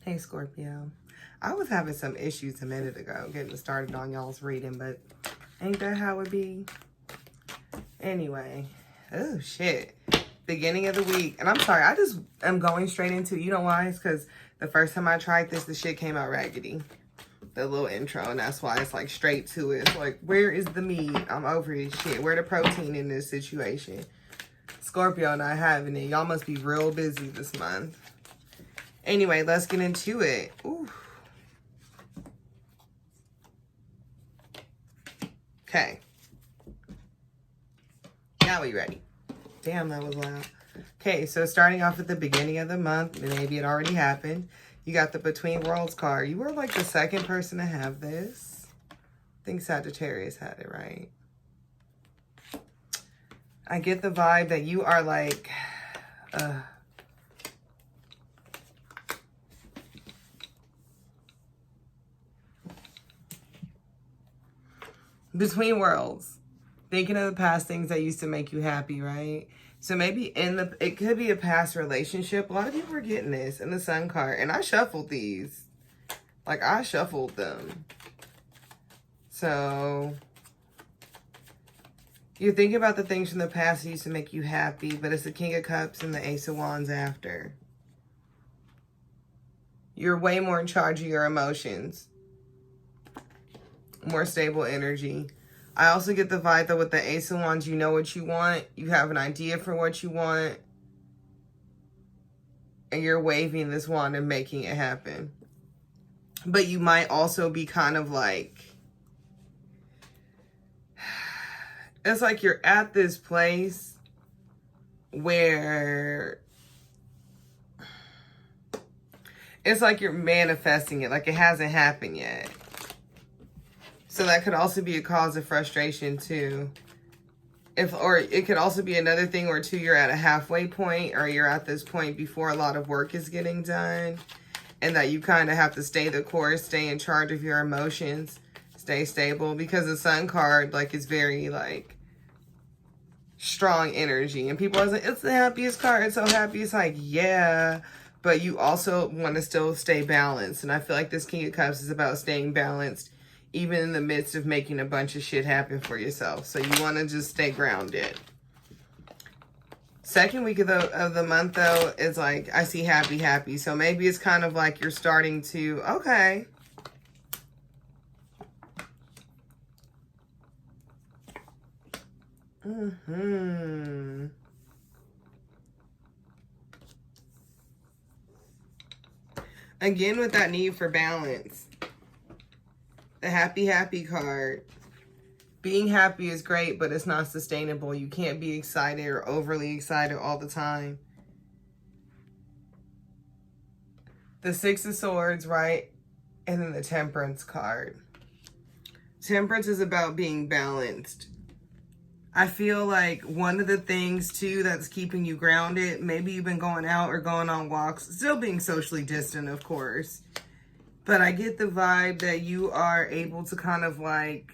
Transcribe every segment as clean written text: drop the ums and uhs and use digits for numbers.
Hey, Scorpio. I was having some issues a minute ago getting started on y'all's reading, but ain't that how it be? Anyway. Oh, shit. Beginning of the week. And I'm sorry, I just am going straight into, you know why? It's because the first time I tried this, the shit came out raggedy. The little intro, and that's why it's like straight to it. It's like, where is the meat? I'm over this shit. Where the protein in this situation? Scorpio not having it. Y'all must be real busy this month. Anyway, let's get into it. Ooh. Okay. Now we ready. Damn, that was loud. Okay, so starting off at the beginning of the month, maybe it already happened. You got the Between Worlds card. You were like the second person to have this. I think Sagittarius had it, right? I get the vibe that you are like... Between worlds. Thinking of the past things that used to make you happy, right? So maybe it could be a past relationship. A lot of people are getting this in the Sun card. And I shuffled these. Like, I shuffled them. So, you're thinking about the things from the past that used to make you happy. But it's the King of Cups and the Ace of Wands after. You're way more in charge of your emotions. More stable energy. I also get the vibe that with the Ace of Wands, you know what you want. You have an idea for what you want. And you're waving this wand and making it happen. But you might also be kind of like... It's like you're at this place where... It's like you're manifesting it. Like it hasn't happened yet. So that could also be a cause of frustration too. Or it could also be another thing where too, you're at a halfway point or you're at this point before a lot of work is getting done. And that you kind of have to stay the course, stay in charge of your emotions, stay stable. Because the Sun card like is very like strong energy. And people are like, it's the happiest card. It's so happy. It's like, yeah. But you also want to still stay balanced. And I feel like this King of Cups is about staying balanced. Even in the midst of making a bunch of shit happen for yourself. So you want to just stay grounded. Second week of the month, though, is like, I see happy, happy. So maybe it's kind of like you're starting to, okay. Again, with that need for balance. The happy, happy card. Being happy is great, but it's not sustainable. You can't be excited or overly excited all the time. The Six of Swords, right? And then the Temperance card. Temperance is about being balanced. I feel like one of the things, too, that's keeping you grounded, maybe you've been going out or going on walks, still being socially distant, of course. But I get the vibe that you are able to kind of like,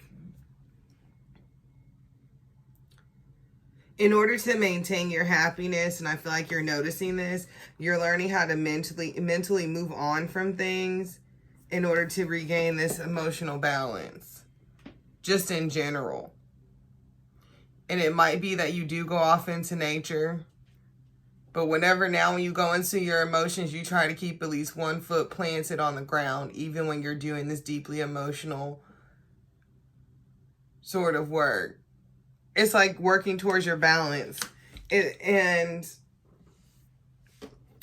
in order to maintain your happiness, and I feel like you're noticing this, you're learning how to mentally move on from things in order to regain this emotional balance, just in general. And it might be that you do go off into nature. But whenever now when you go into your emotions, you try to keep at least 1 foot planted on the ground, even when you're doing this deeply emotional sort of work. It's like working towards your balance. And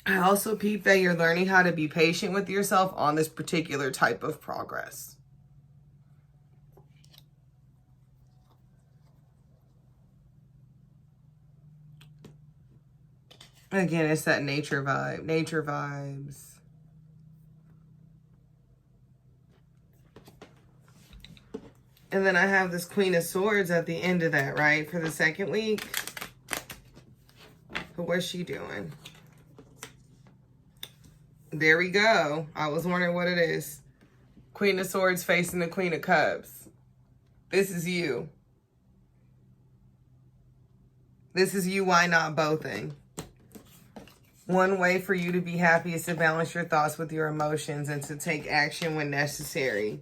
I also peep that you're learning how to be patient with yourself on this particular type of progress. Again, it's that nature vibe. Nature vibes. And then I have this Queen of Swords at the end of that, right? For the second week. But what's she doing? There we go. I was wondering what it is. Queen of Swords facing the Queen of Cups. This is you. This is you, why not bothing? One way for you to be happy is to balance your thoughts with your emotions and to take action when necessary.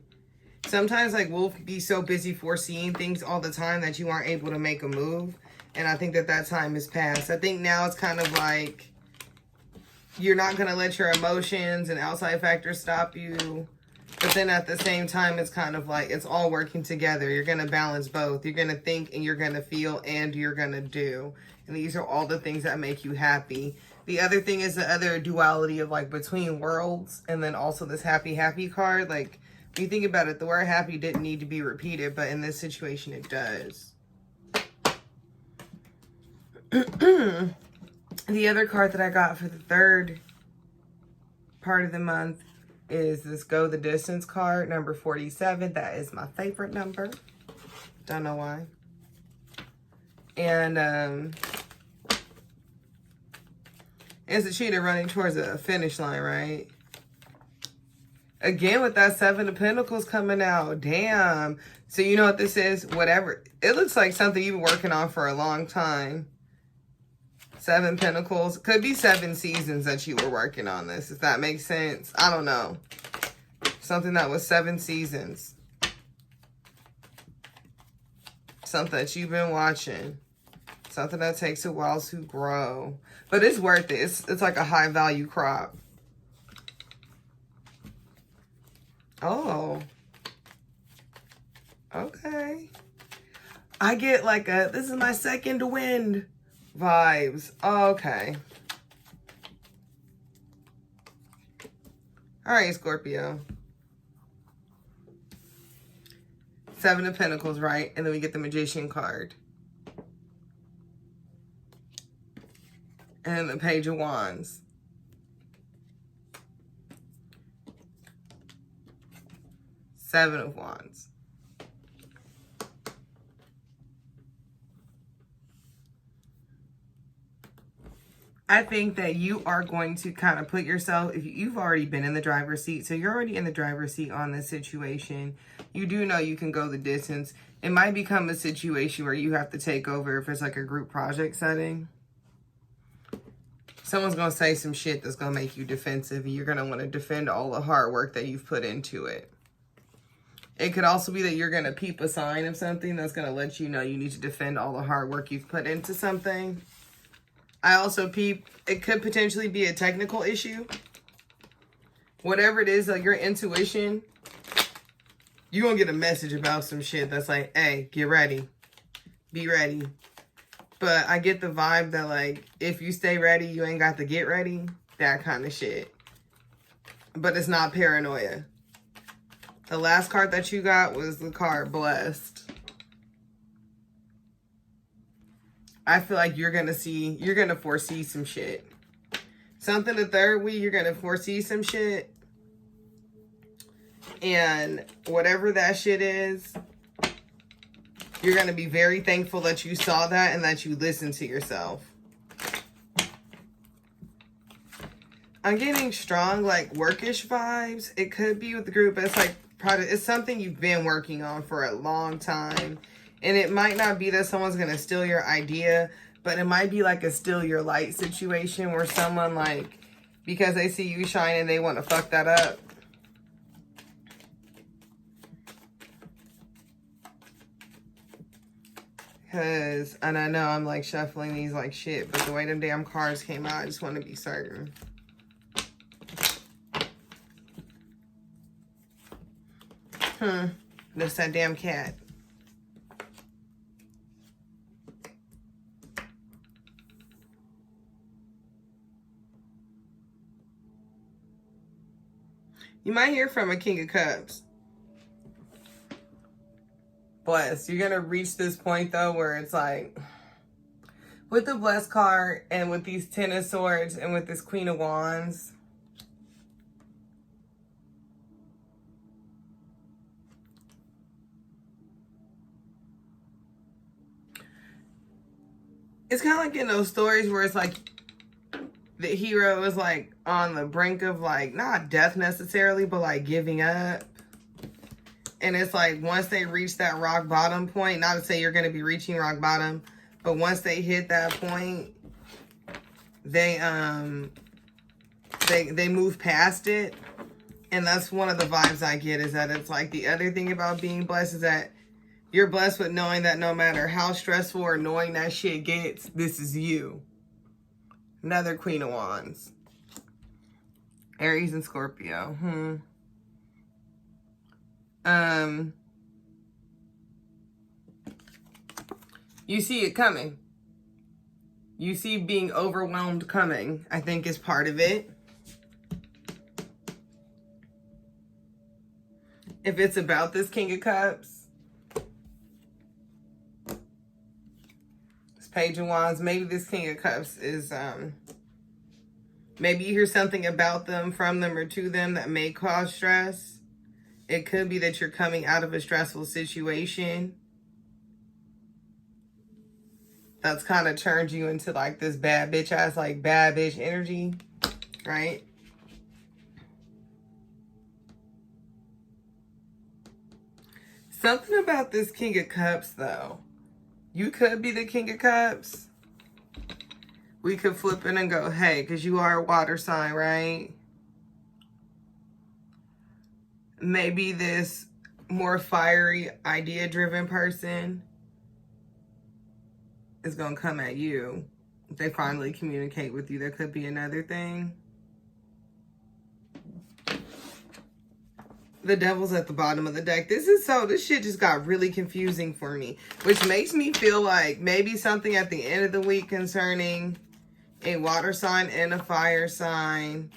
Sometimes, like, we'll be so busy foreseeing things all the time that you aren't able to make a move. And I think that that time is past. I think now it's kind of like you're not going to let your emotions and outside factors stop you. But then at the same time, it's kind of like it's all working together. You're going to balance both. You're going to think and you're going to feel and you're going to do. And these are all the things that make you happy. The other thing is the other duality of like between worlds, and then also this happy card. Like, when you think about it, the word happy didn't need to be repeated, but in this situation it does. The other card that I got for the third part of the month is this Go the Distance card, number 47. That is my favorite number. Don't know why. And it's a cheetah running towards a finish line, right? Again, with that Seven of Pentacles coming out. Damn. So you know what this is? Whatever. It looks like something you've been working on for a long time. Seven Pentacles. Could be 7 seasons that you were working on this, if that makes sense. I don't know. Something that was 7 seasons. Something that you've been watching. Something that takes a while to grow. But it's worth it. It's like a high value crop. Oh. Okay. I get like a, this is my second wind vibes. Okay. All right, Scorpio. 7 of Pentacles, right? And then we get the Magician card. And the Page of Wands. Seven of Wands. I think that you are going to kind of put yourself, if you've already been in the driver's seat, so you're already in the driver's seat on this situation. You do know you can go the distance. It might become a situation where you have to take over if it's like a group project setting. Someone's going to say some shit that's going to make you defensive, and you're going to want to defend all the hard work that you've put into it. It could also be that you're going to peep a sign of something that's going to let you know you need to defend all the hard work you've put into something. I also peep, it could potentially be a technical issue. Whatever it is, like your intuition, you're going to get a message about some shit that's like, hey, get ready. Be ready. But I get the vibe that, like, if you stay ready, you ain't got to get ready. That kind of shit. But it's not paranoia. The last card that you got was the card Blessed. I feel like you're going to foresee some shit. Something the third week, you're going to foresee some shit. And whatever that shit is, you're going to be very thankful that you saw that and that you listened to yourself. I'm getting strong, like, workish vibes. It could be with the group, but it's like, it's something you've been working on for a long time. And it might not be that someone's going to steal your idea, but it might be like a steal your light situation where someone, like, because they see you shining, they want to fuck that up. Because, and I know I'm like shuffling these like shit, but the way them damn cards came out, I just want to be certain. That's that damn cat. You might hear from a King of Cups. Blessed. You're going to reach this point, though, where it's like, with the Blessed card and with these Ten of Swords and with this Queen of Wands, it's kind of like in those stories where it's like the hero is like on the brink of like, not death necessarily, but like giving up. And it's like once they reach that rock bottom point, not to say you're going to be reaching rock bottom, but once they hit that point, they move past it. And that's one of the vibes I get, is that it's like the other thing about being blessed is that you're blessed with knowing that no matter how stressful or annoying that shit gets, this is you. Another Queen of Wands. Aries and Scorpio. You see it coming. You see being overwhelmed coming, I think, is part of it. If it's about this King of Cups, this Page of Wands, maybe this King of Cups is, maybe you hear something about them, from them, or to them that may cause stress. It could be that you're coming out of a stressful situation that's kind of turned you into like this bad bitch ass, like bad bitch energy, right? Something about this King of Cups, though. You could be the King of Cups. We could flip it and go, hey, because you are a water sign, right? Maybe this more fiery, idea-driven person is going to come at you. If they finally communicate with you, there could be another thing. The Devil's at the bottom of the deck. This shit just got really confusing for me, which makes me feel like maybe something at the end of the week concerning a water sign and a fire sign,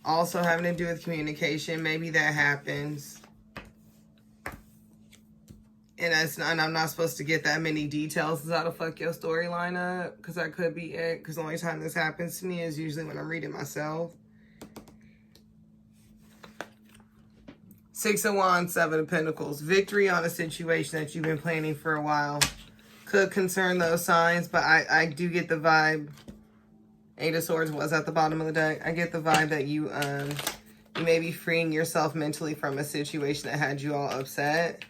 also having to do with communication. Maybe that happens. And I'm not supposed to get that many details. Is how to fuck your storyline up, because that could be it. Because the only time this happens to me is usually when I'm reading myself. Six of Wands, Seven of Pentacles. Victory on a situation that you've been planning for a while. Could concern those signs, but I do get the vibe. Eight of Swords was at the bottom of the deck. I get the vibe that you may be freeing yourself mentally from a situation that had you all upset.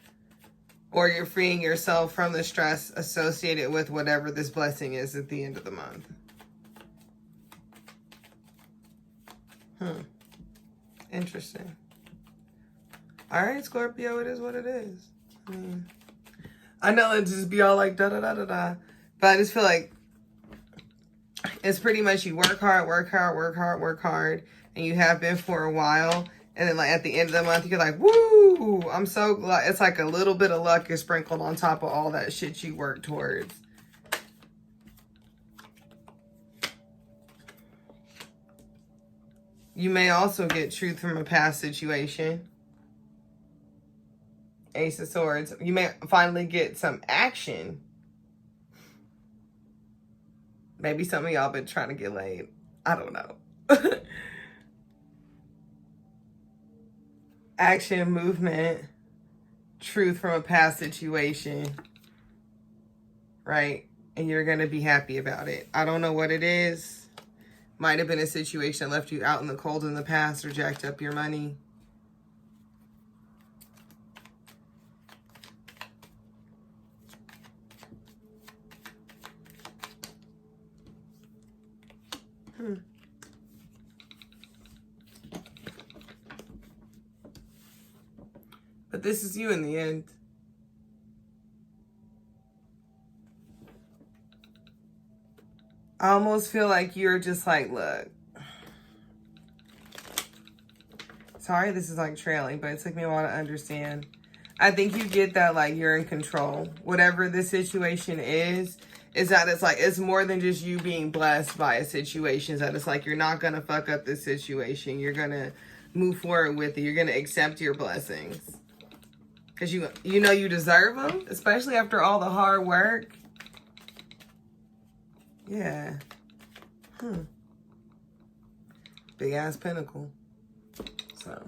Or you're freeing yourself from the stress associated with whatever this blessing is at the end of the month. Interesting. All right, Scorpio, it is what it is. I mean, I know it just be all like da-da-da-da-da. But I just feel like it's pretty much you work hard, work hard, work hard, work hard. And you have been for a while. And then like at the end of the month, you're like, woo, I'm so glad. It's like a little bit of luck is sprinkled on top of all that shit you work towards. You may also get truth from a past situation. Ace of Swords. You may finally get some action. Maybe some of y'all been trying to get laid. I don't know. Action, movement, truth from a past situation, right? And you're going to be happy about it. I don't know what it is. Might have been a situation that left you out in the cold in the past or jacked up your money. But this is you in the end. I almost feel like you're just like, look. Sorry, this is like trailing, but it took me a while to understand. I think you get that like you're in control. Whatever the situation is that it's like, it's more than just you being blessed by a situation. That it's like, you're not going to fuck up this situation. You're going to move forward with it. You're going to accept your blessings. Because you know you deserve them, especially after all the hard work. Yeah. Big ass pentacle. So.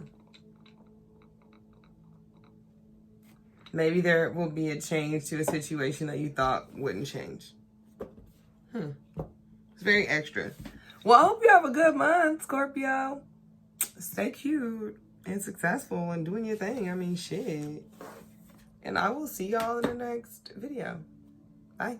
Maybe there will be a change to a situation that you thought wouldn't change. It's very extra. Well, I hope you have a good month, Scorpio. Stay cute and successful and doing your thing. I mean, shit. And I will see y'all in the next video. Bye.